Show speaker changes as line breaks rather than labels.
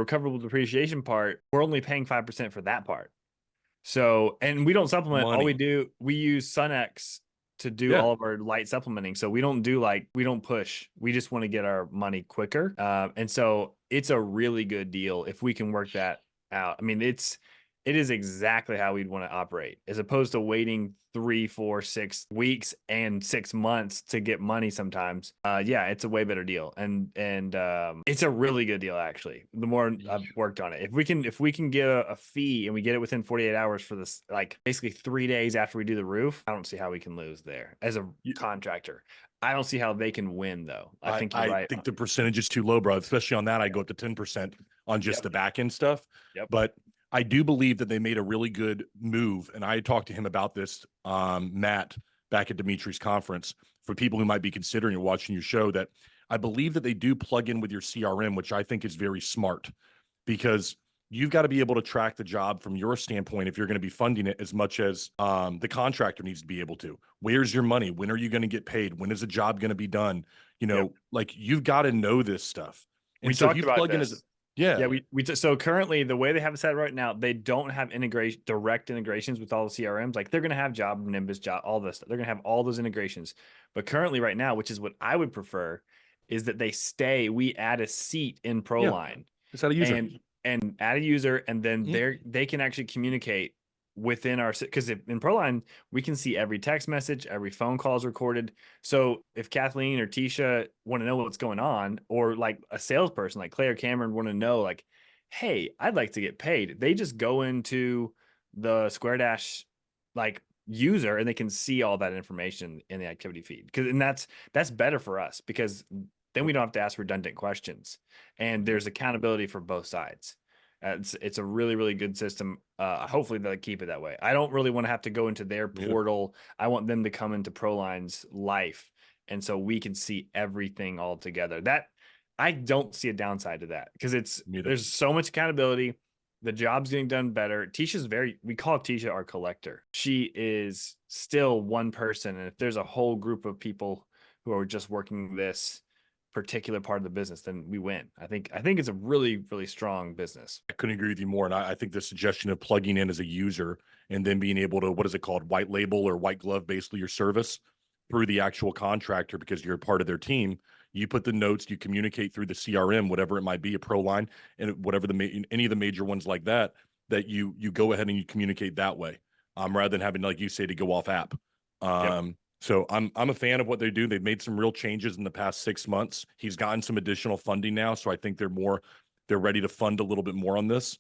recoverable depreciation part, we're only paying 5% for that part. So, and we don't supplement. All we do, we use SunX to do all of our light supplementing. So we don't do we don't push. We just want to get our money quicker. And so it's a really good deal if we can work that out. I mean, it is exactly how we'd want to operate, as opposed to waiting 3, 4, 6 weeks and 6 months to get money sometimes. Yeah, it's a way better deal. And it's a really good deal, actually. The more I've worked on it, if we can get a fee and we get it within 48 hours for this, like basically 3 days after we do the roof, I don't see how we can lose there as a contractor. I don't see how they can win, though. I think you're right.
I think the percentage is too low, bro. Especially on that, I go up to 10% on just the back end stuff. But I do believe that they made a really good move. And I talked to him about this, Matt, back at Dimitri's conference, for people who might be considering or watching your show, that I believe that they do plug in with your CRM, which I think is very smart, because you've got to be able to track the job from your standpoint if you're going to be funding it, as much as the contractor needs to be able to. Where's your money? When are you going to get paid? When is the job going to be done? You know, like, you've got to know this stuff. And
we
so
talked about this. So currently, the way they have it set right now, they don't have direct integrations with all the CRMs. Like, they're going to have Job, Nimbus, Job, all this stuff. They're going to have all those integrations. But currently, right now, which is what I would prefer, is that we add a seat in ProLine.
It's not a user.
And add a user, and then they can actually communicate within our, because in ProLine we can see every text message, every phone call is recorded. So if Kathleen or Tisha want to know what's going on, or like a salesperson like Clay or Cameron want to know, like, hey, I'd like to get paid, they just go into the SquareDash user and they can see all that information in the activity feed. And that's better for us, because then we don't have to ask redundant questions, and there's accountability for both sides. It's a really, really good system. Hopefully they'll keep it that way. I don't really want to have to go into their portal. I want them to come into ProLine's life, and so we can see everything all together. That, I don't see a downside to that, because there's so much accountability. The job's getting done better. We call Tisha our collector. She is still one person, and if there's a whole group of people who are just working this particular part of the business, then we win. I think it's a really, really strong business.
I couldn't agree with you more. And I think the suggestion of plugging in as a user and then being able to, what is it called, white label or white glove, basically your service through the actual contractor, because you're a part of their team. You put the notes, you communicate through the CRM, whatever it might be, a ProLine, and whatever any of the major ones like that, that you go ahead and you communicate that way, rather than having, like you say, to go off app. So I'm a fan of what they do. They've made some real changes in the past 6 months. He's gotten some additional funding now, so I think they're ready to fund a little bit more on this.